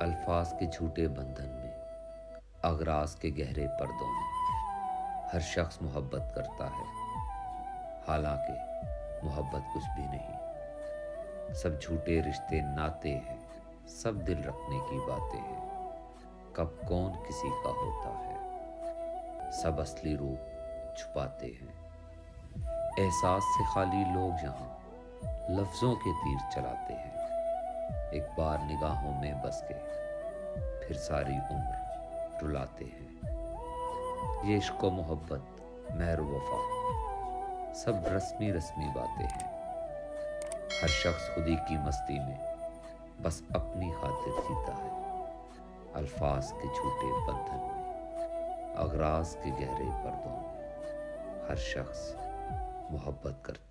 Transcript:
الفاظ کے جھوٹے بندھن میں، اغراض کے گہرے پردوں میں ہر شخص محبت کرتا ہے، حالانکہ محبت کچھ بھی نہیں۔ سب جھوٹے رشتے ناتے ہیں، سب دل رکھنے کی باتیں ہیں، کب کون کسی کا ہوتا ہے، سب اصلی روپ چھپاتے ہیں۔ احساس سے خالی لوگ یہاں لفظوں کے تیر چلاتے ہیں، ایک بار نگاہوں میں بس کے پھر ساری عمر رلاتے ہیں۔ یہ عشق و محبت، مہر و وفا، سب رسمی رسمی باتیں ہیں۔ ہر شخص خودی کی مستی میں بس اپنی خاطر جیتا ہے، الفاظ کے جھوٹے بندھن میں، اغراض کے گہرے پردوں میں ہر شخص محبت کرتا ہے۔